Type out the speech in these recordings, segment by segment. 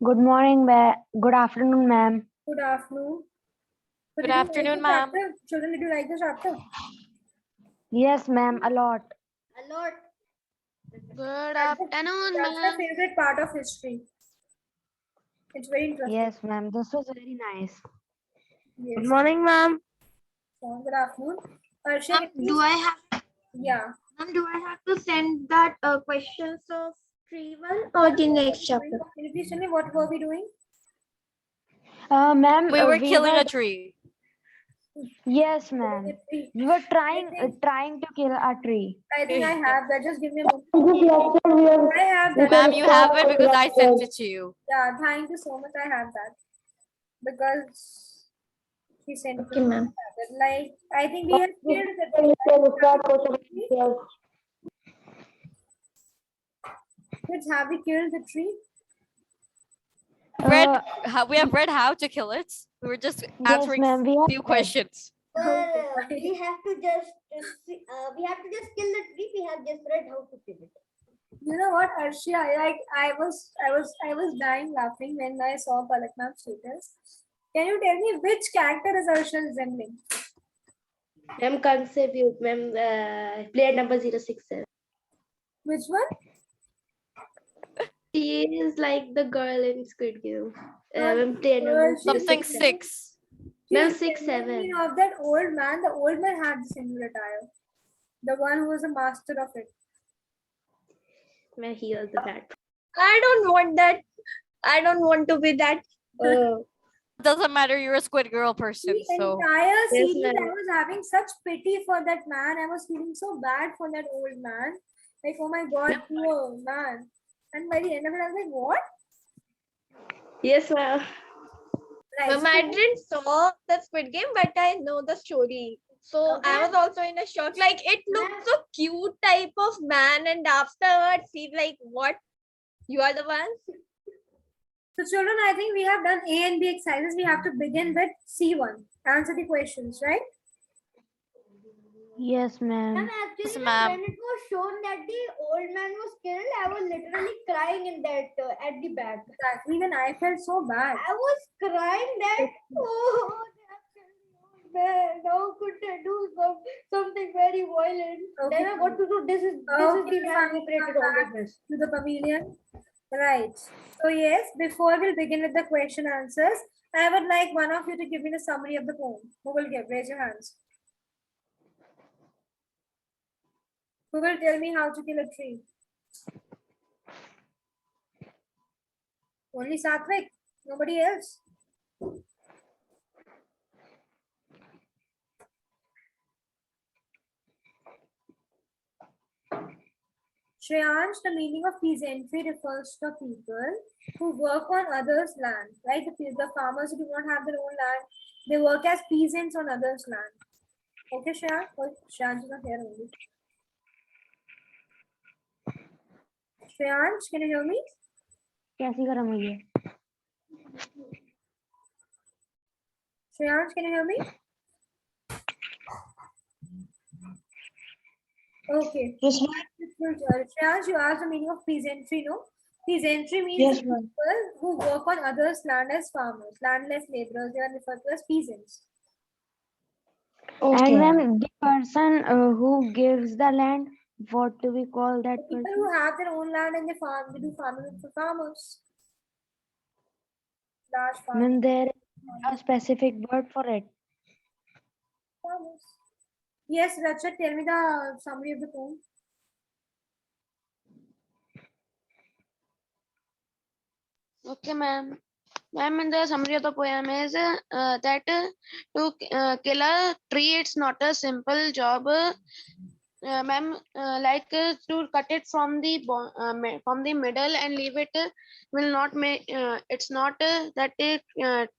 Good morning, ma'am. Good afternoon, ma'am. Good afternoon. So Good did you like afternoon, the ma'am. chapter? Children, did you like the chapter? Yes, ma'am, a lot. A lot. Good That's afternoon, my ma'am. favorite part of history. It's very interesting. Yes, ma'am. This was very nice. Yes. Good morning, ma'am. So, good afternoon. Arshia, Ma'am, do I have yeah. ma'am, do I have to send that questions of tree one or the next chapter? Can you please tell me what were we doing? Ma'am, We were killing a tree. Yes, ma'am. We were trying to kill a tree. I think I have that. Just give me a moment. I have that. Ma'am, you have it because I sent it to you. Yeah, thank you so much. I have that. Because she sent it. Okay, ma'am. Like, I think we have killed the tree. Kids, have we killed the tree? We have read how to kill it. We were just Yes, answering ma'am. We few questions. We have to just kill the tree. We have just read how to kill it. You know what, Arshia? I was dying laughing when I saw Palak ma'am's status. Can you tell me which character is Arshia resembling? Ma'am, contribute. Ma'am, player number 067. Which one? She is like the girl in Squid Game. Not Ma'am, player number Something 067. 6. Ma'am, She's 67. thinking of that old man. The old man had the similar attire. The one who was the master of it. Ma'am, he was the bad. I don't want that. I don't want to be that. Doesn't matter, you're a Squid Girl person, The so entire Yes, series, ma'am. I was having such pity for that man. I was feeling so bad for that old man. Like, oh my god, poor man. And by the end of it, I was like, what? Yes, ma'am. Right. Ma'am, I didn't saw the Squid Game, but I know the story. So I was also in a shock. Like it looked so cute type of man, and afterwards he's like, "What? You are the one?" So children, I think we have done A and B exercises. We have to begin with C1. Answer the questions, right? Yes, ma'am. Actually, Yes, ma'am. when it was shown that the old man was killed, I was literally crying in that at the back. Exactly. Even I felt so bad. I was crying that, oh, they have killed the old man. How could they do something very violent? Okay. Then I got to do this is the man who created all this mess. To the pavilion. Right. So yes, before we begin with the question answers, I would like one of you to give me the summary of the poem. Who will give? Raise your hands. Who will tell me how to kill a tree? Only Satvik. Nobody else. Shreyansh, the meaning of peasantry refers to people who work on others' land, right? The farmers who do not have their own land, they work as peasants on others' land. Okay, Shreyansh? Oh, Shreyansh is not here only. Shreyansh, can you hear me? कैसी गरम हुई है? Shreyansh, can you hear me? Okay. Yes, ma'am. Shreyansh, you asked the meaning of peasantry, no? Peasantry means Yes, ma'am. people who work on others' land as farmers, landless laborers. They are referred to as peasants. And ma'am, the person who gives the land, what do we call that People person? who have their own land and they farm, they do farming for farmers. Large farmers. Ma'am, there is a specific word for it. Farmers. Yes, Rachit, tell me the summary of the poem. Okay, ma'am. Ma'am, in the summary of the poem is that to kill a tree, it's not a simple job. Ma'am, to cut it from the middle and leave it will not make. It's not that the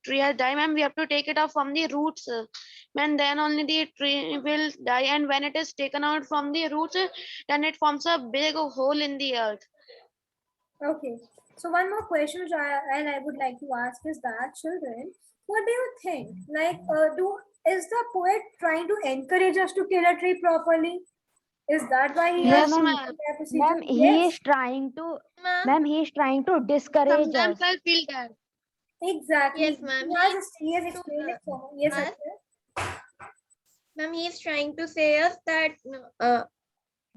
tree has died, ma'am. We have to take it off from the roots, and then only the tree will die. And when it is taken out from the roots, then it forms a big hole in the earth. Okay. So one more question which I would like to ask is that children, what do you think? Like, is the poet trying to encourage us to kill a tree properly? Is that why he Yes, has ma'am. taken that procedure? Ma'am, he Yes. is trying to, Ma'am. ma'am, he is trying to discourage Sometimes us. I feel that. Exactly. Yes, ma'am. He has explained it for me. Yes, us. Akshay. Ma'am, he is trying to say us that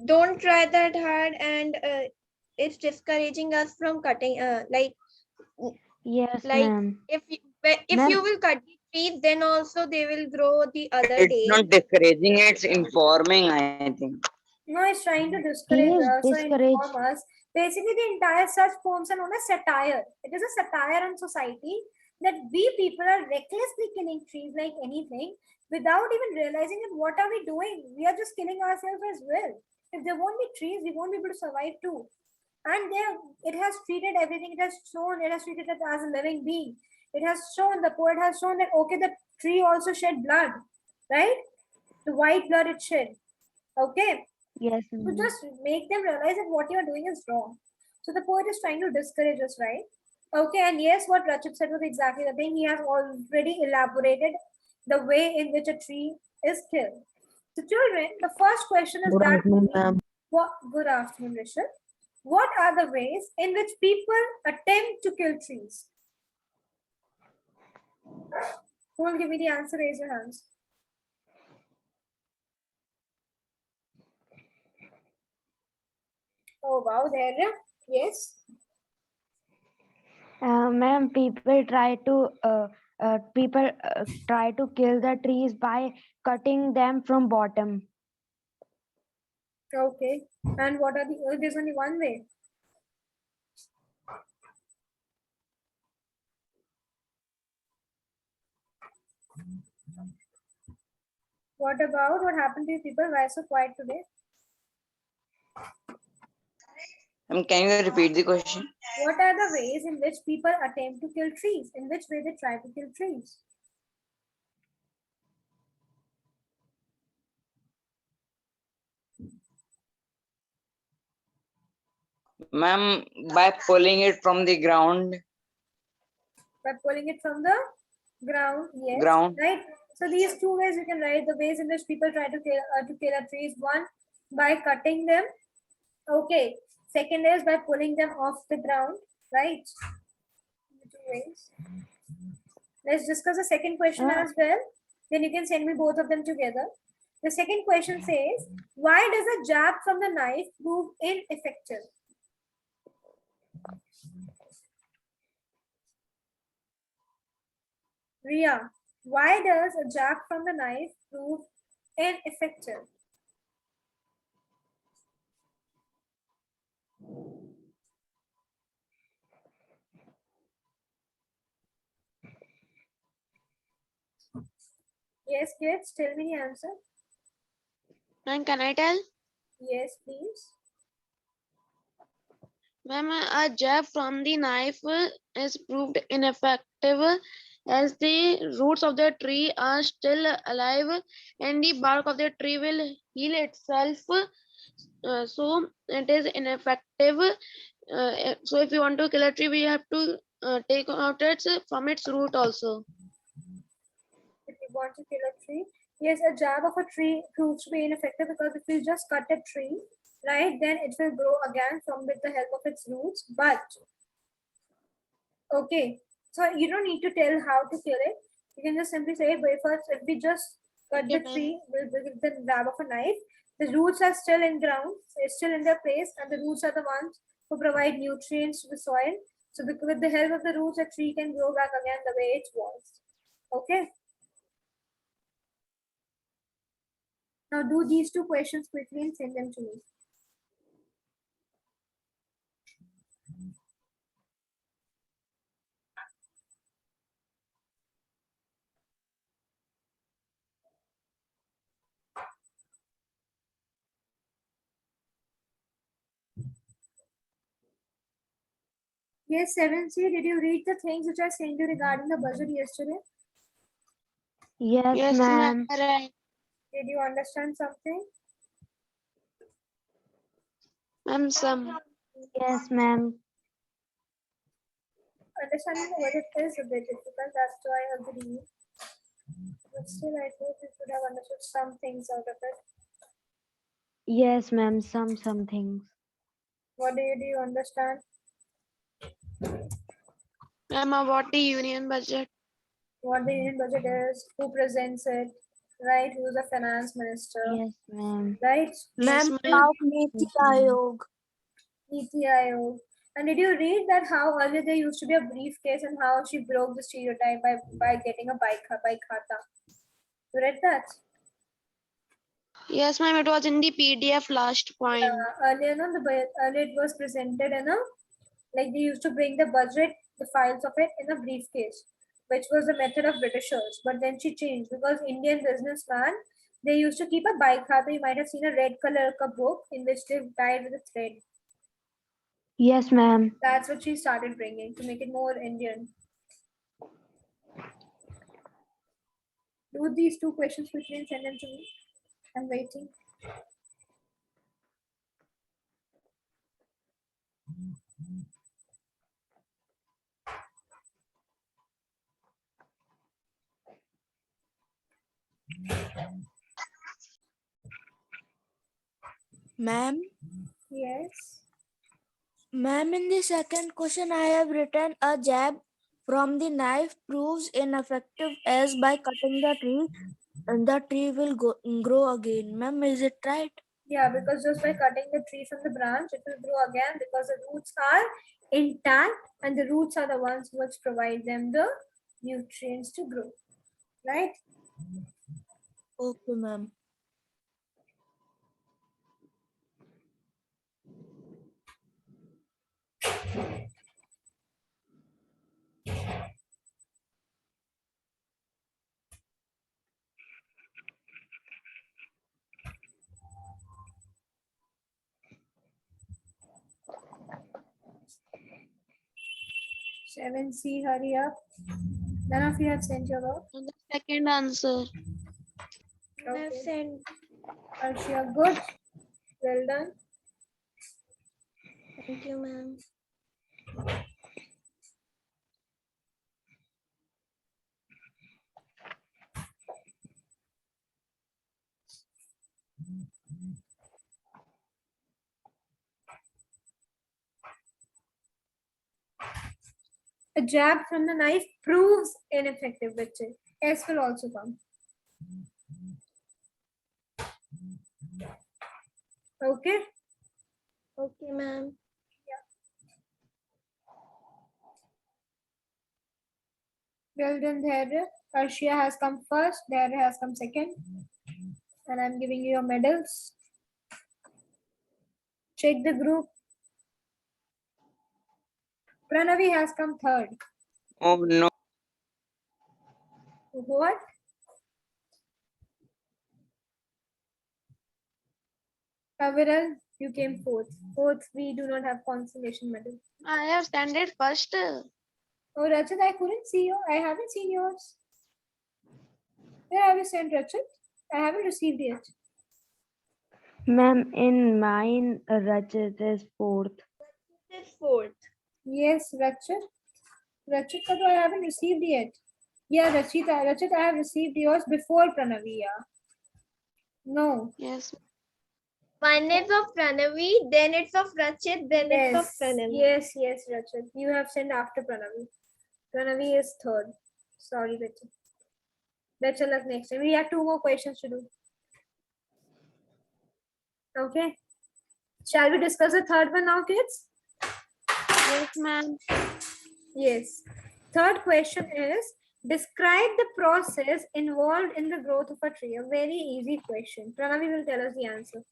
don't try that hard, and it's discouraging us from cutting. Yes, Like ma'am. if if Ma'am, you will cut the trees, then also they will grow the other It's day. not discouraging, it's informing, I think. No, he's trying to he discourage is us or discouraged. inform us. Basically, the entire such poems are known as satire. It is a satire on society that we people are recklessly killing trees like anything without even realizing that what are we doing? We are just killing ourselves as well. If there won't be trees, we won't be able to survive too. And there, it has treated everything. It has shown. It has treated it as a living being. It has shown. The poet has shown that okay, the tree also shed blood, right? The white blood it shed. Okay, Yes, to ma'am. just make them realize that what you are doing is wrong. So the poet is trying to discourage us, right? Okay, and yes, what Rachit said was exactly the thing. He has already elaborated the way in which a tree is killed. So, children, the first question is Good that afternoon, ma'am. what? Good afternoon, Rishabh. What are the ways in which people attempt to kill trees? Who will give me the answer? Raise your hands. Oh wow, there. Yes. Ma'am, people try to kill the trees by cutting them from bottom. Okay. And what are the? There's only one way. What about what happened to you people? Why so quiet today? Can you repeat the question? What are the ways in which people attempt to kill trees? In which way they try to kill trees? Ma'am, by pulling it from the ground. By pulling it from the ground, yes, Ground. right? So these two ways you can write the ways in which people try to kill a trees. One, by cutting them. Okay. Second is by pulling them off the ground, right? Two ways. Let's discuss the second question as well. Then you can send me both of them together. The second question says, why does a jab from the knife prove ineffective? Ria, why does a jab from the knife prove ineffective? Yes, kids, tell me the answer. Ma'am, can I tell? Yes, please. Ma'am, a jab from the knife is proved ineffective as the roots of the tree are still alive and the bark of the tree will heal itself. So it is ineffective. So if you want to kill a tree, we have to take out it from its root also. If you want to kill a tree, yes, a jab of a tree proves to be ineffective because if you just cut a tree, right, then it will grow again from with the help of its roots. But okay, so you don't need to tell how to kill it. You can just simply say, but first, if we just cut Okay, the ma'am. tree with the jab of a knife, the roots are still in ground, it's still in their place, and the roots are the ones who provide nutrients to the soil. So with the help of the roots, a tree can grow back again the way it was. Okay. Now do these two questions quickly and send them to me. Yes, 7C, did you read the things which I sent you regarding the budget yesterday? Yes, Yes, ma'am. ma'am. Right. Did you understand something? Ma'am, some. Yes, ma'am. Understanding the budget is a bit difficult, that's why I agree. But still, I hope you could have understood some things out of it. Yes, ma'am. Some things. What do you understand? Ma'am, what the union budget? What the union budget is, who presents it, right? Who's the finance minister, Yes, ma'am. right? Yes, Ma'am, ma'am. Niti Yes, ma'am. Aayog. Niti Aayog. And did you read that how earlier there used to be a briefcase and how she broke the stereotype by getting a bike khata? You read that? Yes, ma'am. It was in the PDF last point. Earlier, no, earlier it was presented in a, like they used to bring the budget, the files of it in a briefcase, which was the method of Britishers. But then she changed because Indian businessman, they used to keep a bike khata. You might have seen a red color ka book in which they tied with a thread. Yes, ma'am. That's what she started bringing to make it more Indian. Do these two questions quickly and send them to me. I'm waiting. Ma'am, Yes. ma'am, in the second question, I have written a jab from the knife proves ineffective as by cutting the tree, and the tree will grow again. Ma'am, is it right? Yeah, because just by cutting the tree from the branch, it will grow again because the roots are intact and the roots are the ones which provide them the nutrients to grow. Right? Okay, ma'am. Seven C, hurry up. None of you have sent your work. And the second answer. I have Okay. sent. Arshia, good. Well done. Thank you, ma'am. A jab from the knife proves ineffective, which S will also come. Okay. Okay, ma'am. Well done, Dharya. Arshia has come first, Dharya has come second. And I'm giving you your medals. Check the group. Pranavi has come third. Oh no. What? Aviral, you came fourth. Fourth, we do not have consolation medal. I have standed first. Oh, Rachit, I couldn't see you. I haven't seen yours. Where have you sent, Rachit? I haven't received yet. Ma'am, in mine, Rachit is fourth. It's fourth. Yes, Rachit. Rachit, I haven't received yet. Yeah, Rachit, I have received yours before Pranavi. Yeah. No. Yes. One is of Pranavi, then it's of Rachit, then it's of Pranavi. Yes, Rachit. You have sent after Pranavi. Pranavi is third. Sorry, Rachit. Better luck next time. We have two more questions to do. Okay. Shall we discuss the third one now, kids? Yes, ma'am. Yes. Third question is, describe the process involved in the growth of a tree. A very easy question. Pranavi will tell us the answer.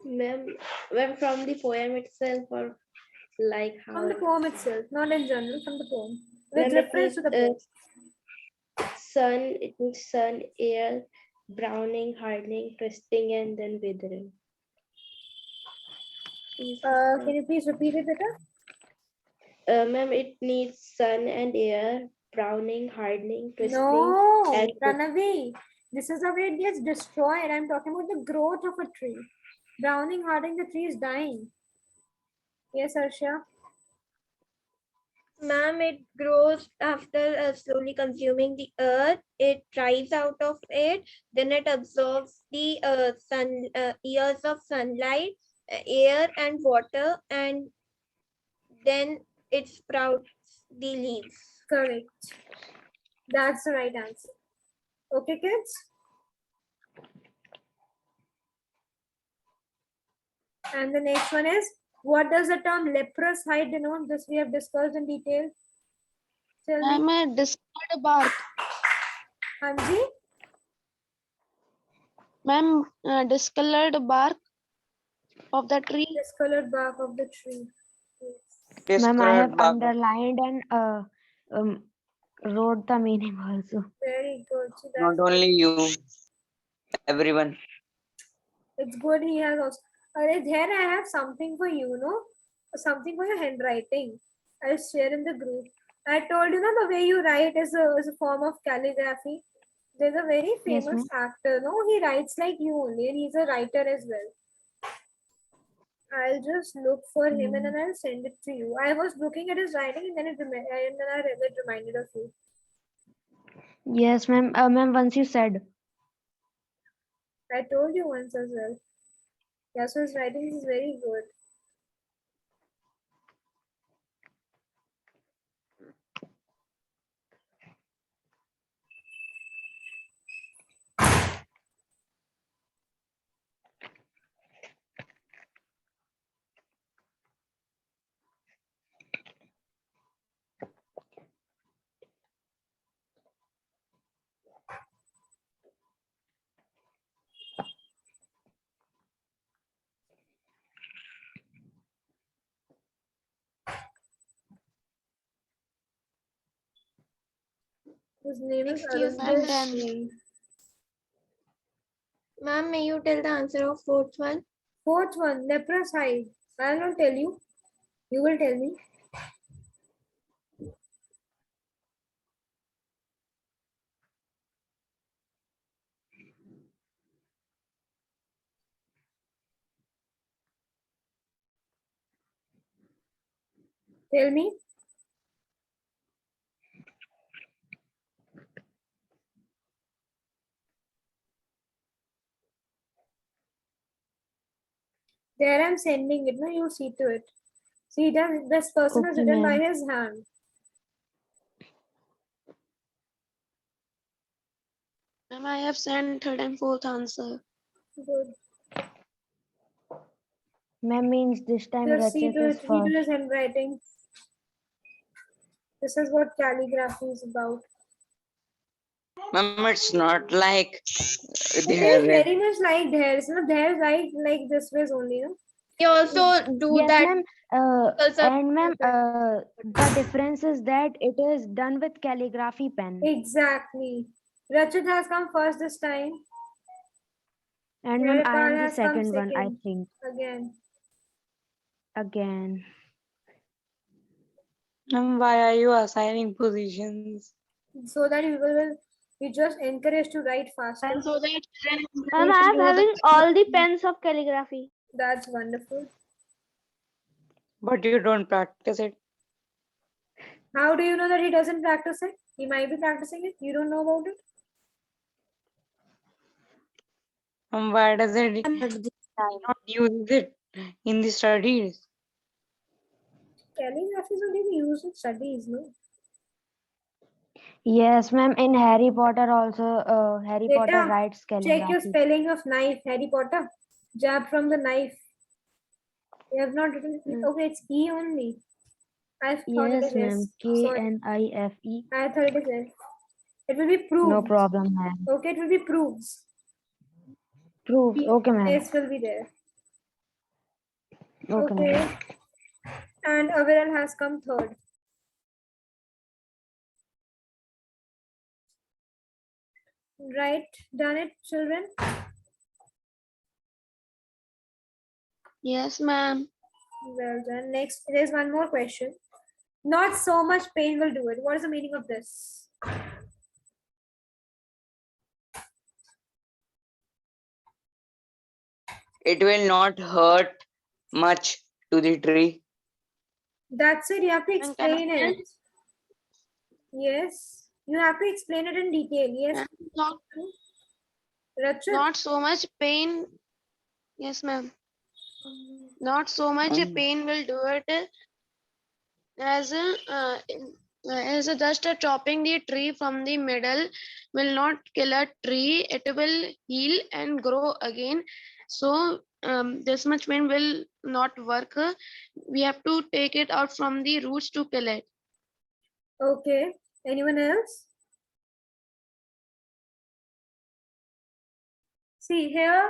Ma'am, from the poem itself or like how? From the poem itself, not in general, from the poem. With Ma'am, reference to the poem. Sun, it means sun, air, browning, hardening, twisting, and then withering. Can you please repeat it better? Ma'am, it needs sun and air, browning, hardening, twisting. No, and Pranavi. This is the way it gets destroyed. I'm talking about the growth of a tree. Browning, hardening, the tree is dying. Yes, Arshia. Ma'am, it grows after slowly consuming the earth. It dries out of it. Then it absorbs the years of sunlight, air, and water, and then it sprouts the leaves. Correct. That's the right answer. Okay, kids? And the next one is, what does the term leprous hide denote? This we have discussed in detail. Tell me, Ma'am, discolored bark. Hanji? Ma'am, discolored bark of the tree. Discolored bark of the tree. Yes. Ma'am, I have Discolored bark. underlined and wrote the meaning also. Very good. So Not that's only you, everyone. it's good he has also. Here I have something for you, no? Something for your handwriting. I'll share in the group. I told you, no, the way you write is a form of calligraphy. There's a very Yes, famous ma'am. actor, no? He writes like you only, and he's a writer as well. I'll just look for him and then I'll send it to you. I was looking at his writing and then and then I read it reminded of you. Yes, ma'am. Ma'am, once you said. I told you once as well. Yeah, so his writing is very good. His name is Next, you, Arundesh ma'am. Singh. Ma'am, may you tell the answer of fourth one? Fourth one, leprous hide. I'll not tell you. You will tell me. Tell me. There I'm sending it. No, you see to it. See, this person has Okay, written by ma'am. his hand. Ma'am, I have sent third and fourth answer. Good. Ma'am means this time Just see Rachit to is it. Read first. his handwriting. This is what calligraphy is about. Ma'am, it's not like It they is have very much like theirs. No, theirs right like this way only. No? We also do Yes, that. ma'am. Also, And ma'am, the difference is that it is done with calligraphy pen. Exactly. Rachit has come first this time. And ma'am, I Yaripal am the has come second one, I second. think. Again. Again. Ma'am, why are you assigning positions? So that you will be just encouraged to write faster. And so that Ma'am, I am having all the pens of calligraphy. That's wonderful. But you don't practice it. How do you know that he doesn't practice it? He might be practicing it. You don't know about it. Why does it At this time. not use it in the studies? Calligraphy is only used in studies, no? Yes, ma'am. In Harry Potter also, Harry Potter Beta, writes check your calligraphy. spelling of knife, Harry Potter. Jab from the knife. You have not written. Okay, it's E only. I thought it Yes, is ma'am. S. Sorry, Knife. I thought it is S. It will be proved. No problem, ma'am. Okay, it will be proves. Proofs. Okay, ma'am. S will be there. Okay, Okay. ma'am. And Aviral has come third. Right, done it, children? yes, ma'am. Well done. Next, there's one more question. Not so much pain will do it. What is the meaning of this? It will not hurt much to the tree. That's it. You have to And can explain I it. Yes. You have to explain it in detail. Yes. and not Rachit. not so much pain. Yes, ma'am. Not so much pain will do it as just chopping the tree from the middle will not kill a tree. It will heal and grow again. So this much pain will not work. We have to take it out from the roots to kill it. Okay. Anyone else? See here,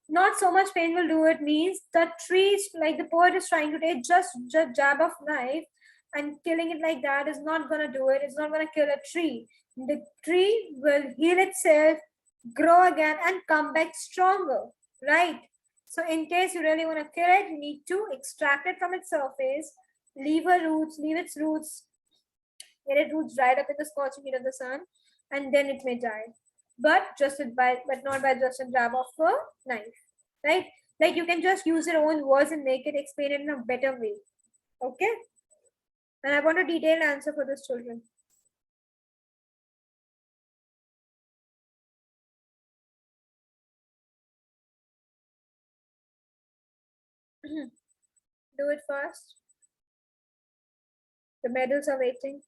not so much pain will do it means the trees, like the poet is trying to take just jab of knife and killing it like that is not gonna do it. It's not gonna kill a tree. The tree will heal itself, grow again, and come back stronger, right? So in case you really want to kill it, you need to extract it from its surface, leave its roots, get its roots dried up in the scorching heat of the sun, and then it may die. But not by just a jab of a knife, right? Like you can just use your own words and make it explain it in a better way. Okay? And I want a detailed answer for this, children. Do it fast. The medals are waiting.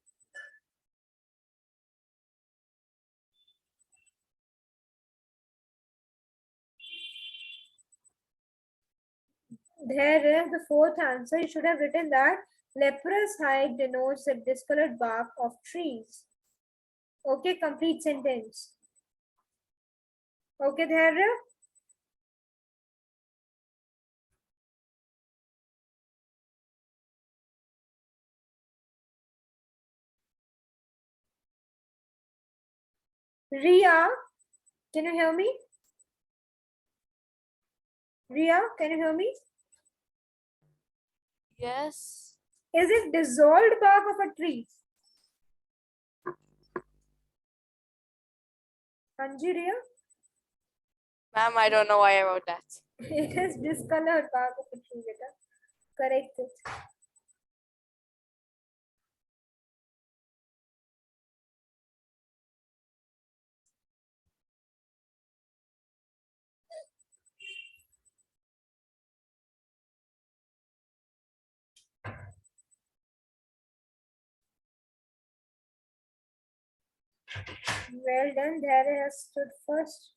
There is the fourth answer. You should have written that leprous hide denotes the discolored bark of trees. Okay, complete sentence. Okay, there. Ria, can you hear me? Ria, can you hear me? Yes. Is it dissolved bark of a tree? Anji, Ria? Ma'am, I don't know why I wrote that. It is discolored bark of a tree, beta. Correct it. Well done. There has stood first.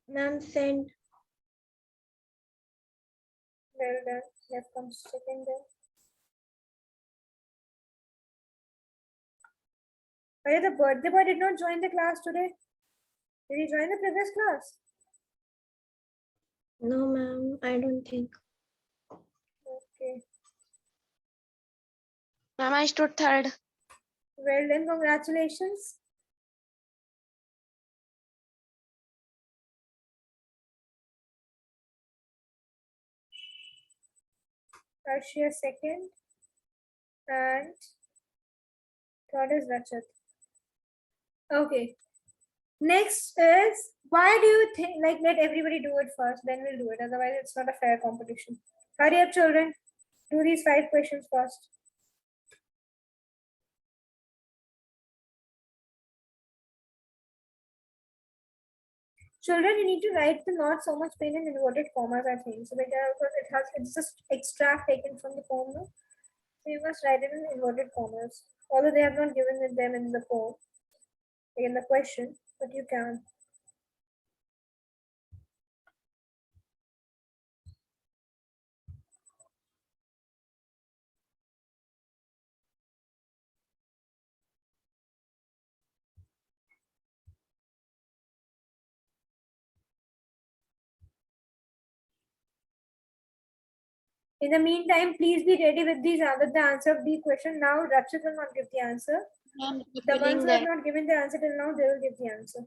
Ma'am, send. Well done. Left comes second there. Why the birthday boy did not join the class today? Did he join the previous class? No, ma'am, I don't think. Okay. Ma'am, I stood third. Well done. Congratulations. Arshia second. And third is Rachit. Okay. Next is, why do you think, like, let everybody do it first, then we'll do it. Otherwise, it's not a fair competition. Hurry up, children. Do these 5 questions first. Children, you need to write the not so much pain in inverted commas, I think. So because it's just extract taken from the poem. No? So you must write it in inverted commas. Although they have not given it them in the poem, in the question, but you can. In the meantime, please be ready with with the answer of the question. Now, Rakshit will not give the answer. I'm The ones feeling who have that. not given the answer till now, they will give the answer.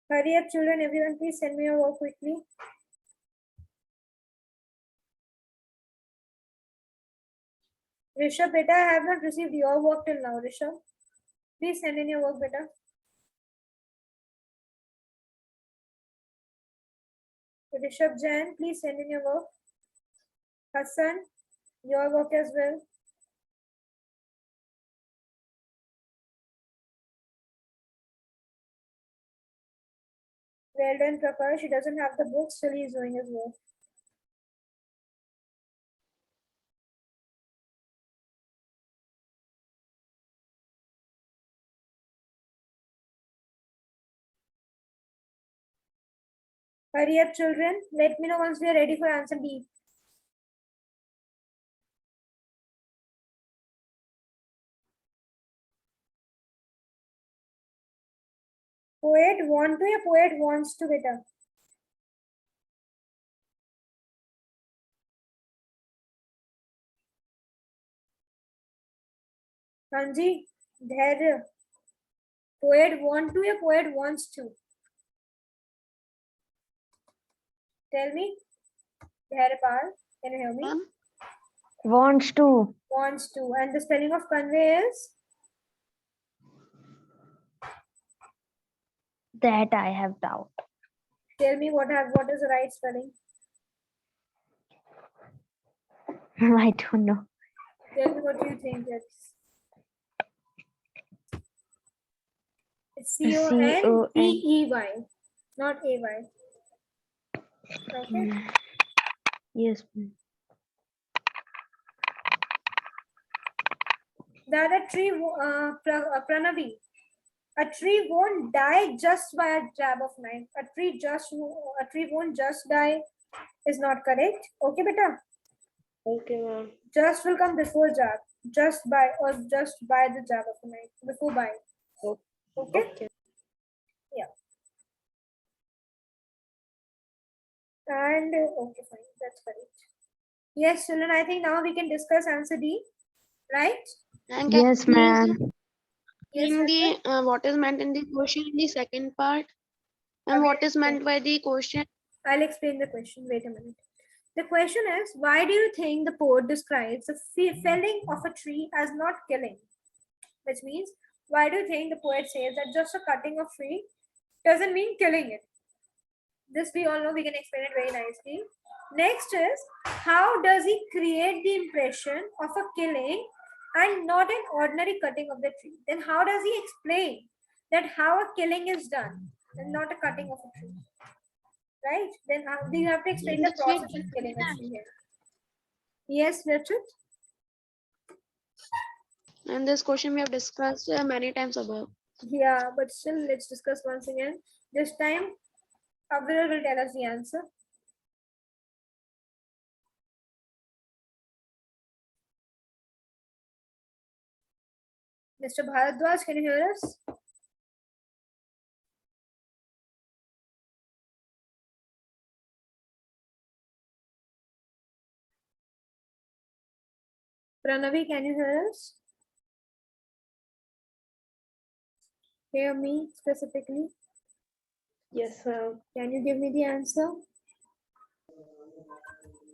Hurry up, children. Everyone, please send me your work quickly. Rishabh, beta, I have not received your work till now, Rishabh. Please send in your work, beta. Rishabh Jain, please send in your work. Hassan, your work as well. Well done, Prakash. He doesn't have the book, still he's doing his work. Hurry up, children. Let me know once we are ready for answer B. Poet want to या poet wants to बेटा? हाँ जी, धैर्य. Poet want to या poet wants to? Tell me. Dhairapal, can you hear me? Ma'am? Wants to. Wants to. And the spelling of convey is? That I have doubt. Tell me what is the right spelling? I don't know. Tell me what you think it's. It's C-O-N-V-E-Y, not A-Y. Okay. Yes, ma'am. That a tree, Pranavi, a tree won't die just by a jab of knife. A tree won't just die is not correct. Okay, beta. Okay, ma'am. Just will come before jab. Just by or just by the jab of a knife. Before by. Okay. Okay. Yeah. And okay, fine. That's correct. Yes, children. I think now we can discuss answer D. Right? And can Yes, you ma'am. explain the what is meant in the question in the second part? And what is meant by the question? I'll explain the question. Wait a minute. The question is, why do you think the poet describes the felling of a tree as not killing? Which means, why do you think the poet says that just a cutting of tree doesn't mean killing it? This we all know, we can explain it very nicely. Next is, how does he create the impression of a killing and not an ordinary cutting of the tree? Then how does he explain that how a killing is done and not a cutting of a tree? Right? Then how do you have to explain the process of killing a tree here? Yes, Richard? And this question we have discussed many times above. Yeah, but still, let's discuss once again. This time, Abdul will tell us the answer. Mr. Bharadwaj, can you hear us? Pranavi, can you hear us? Hear me specifically? Yes, ma'am. Can you give me the answer?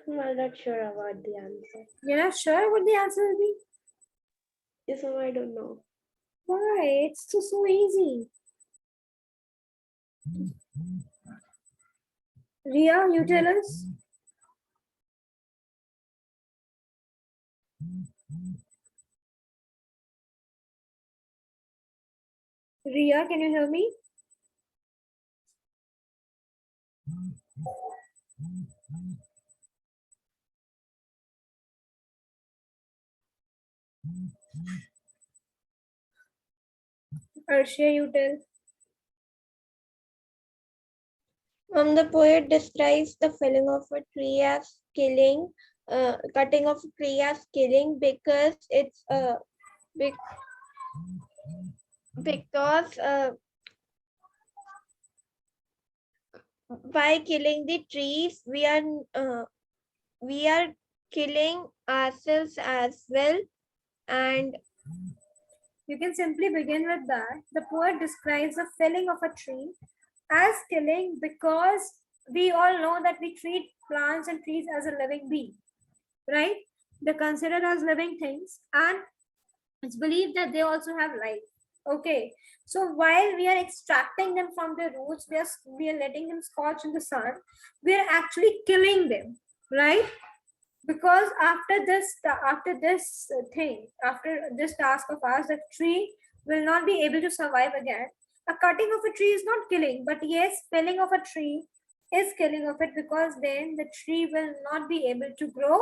I'm not sure about the answer. You're not sure what the answer will be? Yes, ma'am, I don't know. Why? It's so easy. Ria, you tell us. Ria, can you hear me? Arshia, you tell. The poet describes the felling of a tree as killing, cutting of a tree as killing because it's because by killing the trees we are killing ourselves as well. And You can simply begin with that. The poet describes the felling of a tree as killing because we all know that we treat plants and trees as a living being, right? They're considered as living things, and it's believed that they also have life. Okay, so while we are extracting them from the roots, we are letting them scorch in the sun. We are actually killing them, right? Because after this task of ours, the tree will not be able to survive again. A cutting of a tree is not killing, but yes, felling of a tree is killing of it, because then the tree will not be able to grow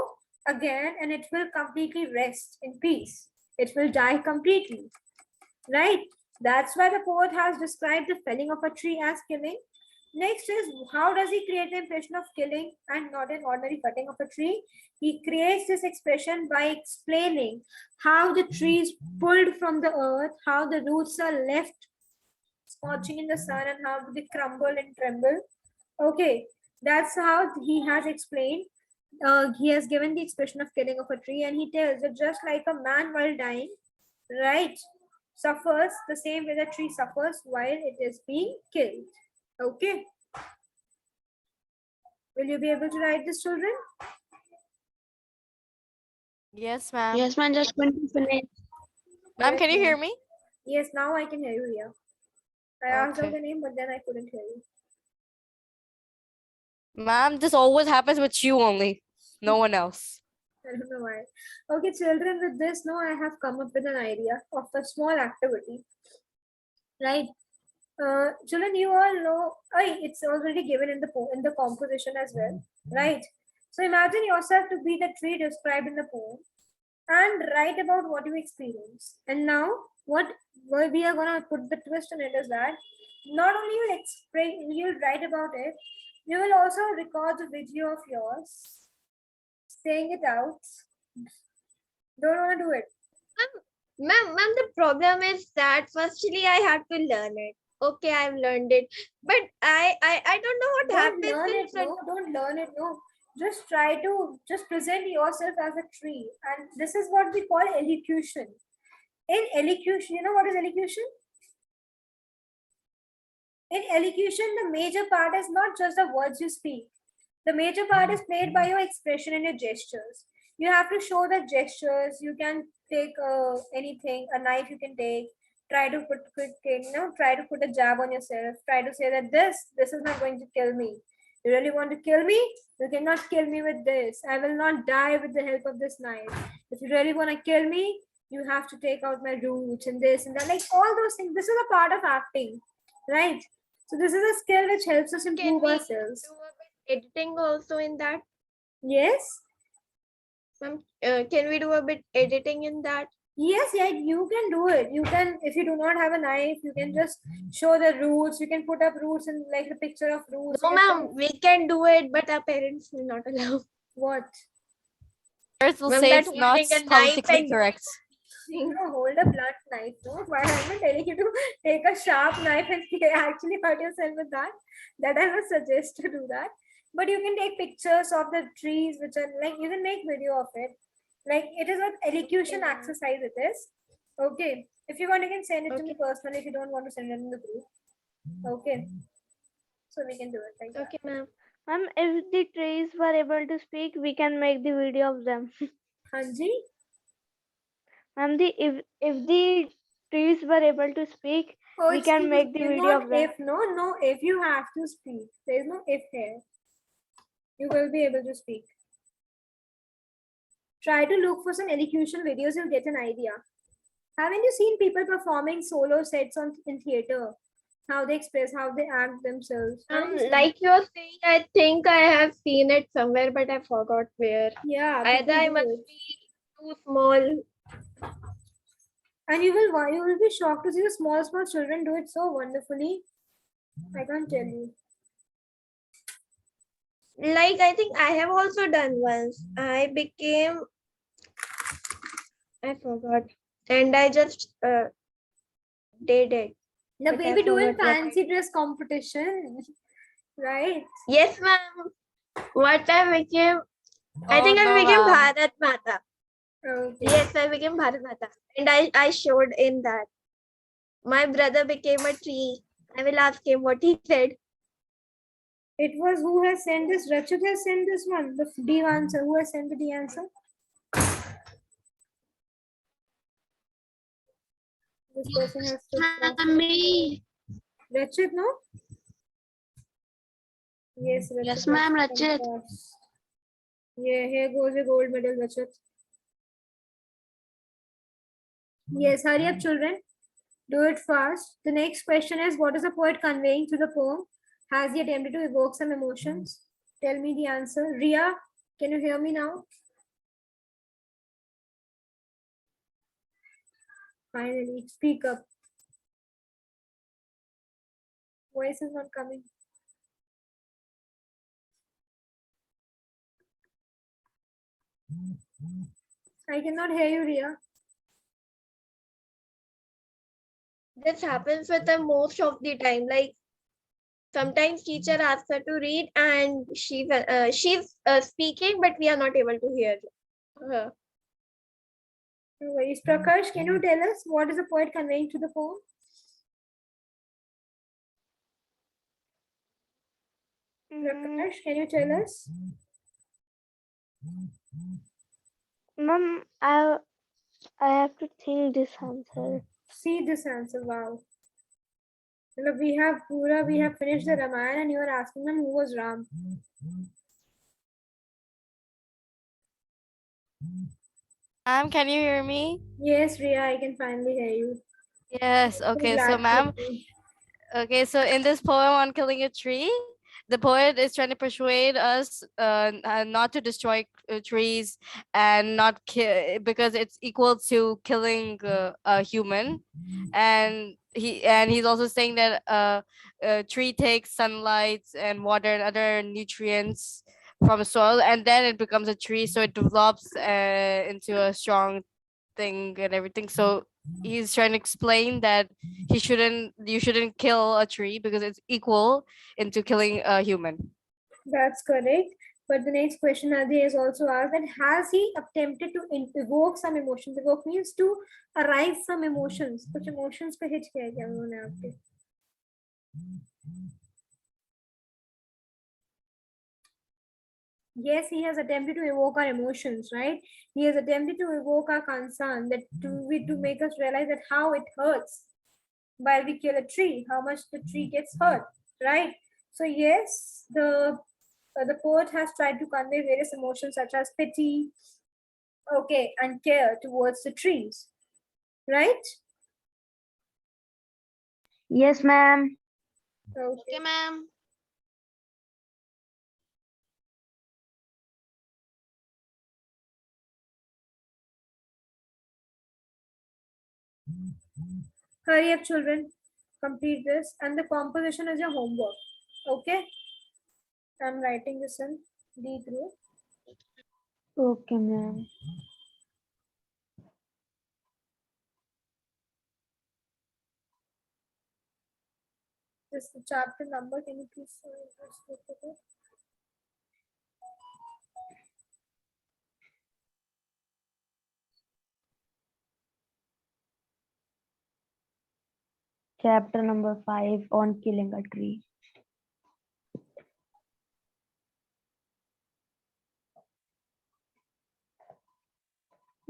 again, and it will completely rest in peace. It will die completely, right? That's why the poet has described the felling of a tree as killing. Next is, how does he create the impression of killing and not an ordinary cutting of a tree? He creates this expression by explaining how the tree is pulled from the earth, how the roots are left scorching in the sun, and how they crumble and tremble. Okay, that's how he has explained. He has given the expression of killing of a tree, and he tells that just like a man while dying, right, suffers the same way the tree suffers while it is being killed. Okay. Will you be able to write this, children? Yes, ma'am. Yes, ma'am. Just going to finish. Ma'am, can you Yes, hear ma'am. me? Yes, now I can hear you. Yeah. I asked out Okay. the name, but then I couldn't hear you. Ma'am, this always happens with you only. No one else. I don't know why. Okay, children, with this, now I have come up with an idea of a small activity. Right? Children, you all know, it's already given in the composition as well. Right? So imagine yourself to be the tree described in the poem and write about what you experience. And now, what we are gonna put the twist in it is that not only you'll write about it, you will also record a video of yours saying it out. Don't want to do it. Ma'am, the problem is that firstly I have to learn it. Okay, I've learned it, but I don't know what Don't happens learn in it, front. no. Don't learn it, no. Just try to just present yourself as a tree, and this is what we call elocution. In elocution, you know what is elocution? In elocution, the major part is not just the words you speak. The major part is played by your expression and your gestures. You have to show the gestures. You can take anything, a knife you can take. Try to try to put a jab on yourself. Try to say that this is not going to kill me. You really want to kill me? You cannot kill me with this. I will not die with the help of this knife. If you really want to kill me, you have to take out my roots and this and that. Like all those things. This is a part of acting, right? So this is a skill which helps us Can improve we ourselves. do a bit editing also in that? Yes. Ma'am, can we do a bit editing in that? Yes, yeah, you can do it. You can, if you do not have a knife, you can just show the roots. You can put up roots and like a picture of roots. No, You can ma'am, we can do it, but our parents will not allow. what? First, will Ma'am, say that it's not holding a knife politically and correct. You know, hold a blunt knife. No, why am I telling you to take a sharp knife and actually hurt yourself with that? That I would suggest to do that. But you can take pictures of the trees, which are like you can make video of it. Like it is an elocution ma'am. exercise. It is okay. If you want, you can send it to me Okay. personally. If you don't want to send it in the group, okay. So we can do it like that. Okay, ma'am. If the trees were able to speak, we can make the video of them. Hanji, If the trees were able to speak, oh, we it's can make the it's video not of them. if. No. If you have to speak, there is no if here. You will be able to speak. Try to look for some elocution videos, you'll get an idea. Haven't you seen people performing solo sets in theater? How they express, how they act themselves. Haven't you seen Like you're saying, I think I have seen it somewhere, but I forgot where. it? Yeah, Either people I do must it. be too small. And you will be shocked to see the small children do it so wonderfully. I can't tell you. Like I think I have also done once. I forgot, and I just did it. The But I baby doing forgot what I fancy dress competition, right? Yes, ma'am. What I became, I Oh, think I no, became ma'am. Bharat Mata. Okay. Yes, I became Bharat Mata. And I showed in that. My brother became a tree. I will ask him what he said. It was who has sent this? Rachit has sent this one. The D answer. Who has sent the D answer? This person has to stop. Me. Rachit, no? Yes, Rachit. Yes, ma'am, has to come Rachit. first. Yeah, here goes a gold medal, Rachit. Yes, hurry up, children. Do it fast. The next question is, what is the poet conveying through the poem? Has he attempted to evoke some emotions? Tell me the answer. Ria, can you hear me now? Finally, speak up. Voice is not coming. I cannot hear you, Ria. This happens with her most of the time. Like sometimes teacher asks her to read and she's speaking, but we are not able to hear her. No worries. Prakash, can you tell us what is the poet conveying to the poem? Prakash, can you tell us? Ma'am, I have to think this answer. See this answer. Wow. Look, we have Pura, we have finished the Ramayana, and you are asking them who was Ram. Ma'am, can you hear me? Yes, Ria, I can finally hear you. Yes. Okay. So, Glad to ma'am, hear you. okay, so in this poem on killing a tree, the poet is trying to persuade us not to destroy trees and not kill because it's equal to killing a human, and he's also saying that a tree takes sunlight and water and other nutrients from soil, and then it becomes a tree, so it develops into a strong thing and everything. So he's trying to explain that you shouldn't kill a tree because it's equal into killing a human. That's correct. But the next question Adi has also asked that has he attempted to evoke some emotions? Evoke means to arise some emotions. कुछ emotions पे hit किया है क्या उन्होंने आपके? Yes, he has attempted to evoke our emotions, right? He has attempted to evoke our concern that to make us realize that how it hurts while we kill a tree, how much the tree gets hurt, right? So yes, the poet has tried to convey various emotions such as pity, okay, and care towards the trees, right? Yes, ma'am. Okay, ma'am. Hurry up, children. Complete this, and the composition is your homework. Okay, I'm writing this in D through. Okay, ma'am. This is the chapter number. Can you please just look at it? Chapter number 5 on killing a tree.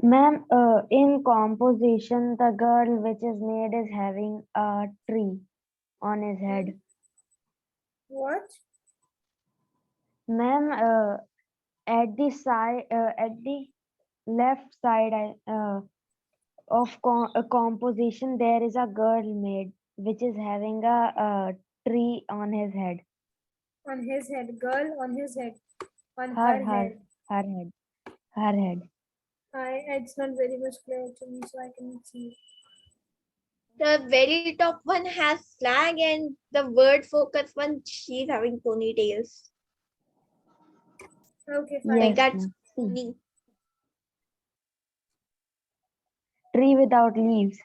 Ma'am, in composition, the girl which is made is having a tree on his head. What? Ma'am, at the left side of a composition, there is a girl made which is having a tree on his head. On his head, girl on his head, on Her her her head. her head, her head. It's not very much clear to me, so I cannot see. The very top one has slang and the word focus one, she's having ponytails. Okay, fine. Like Yes, that's ma'am. pony. Tree without leaves.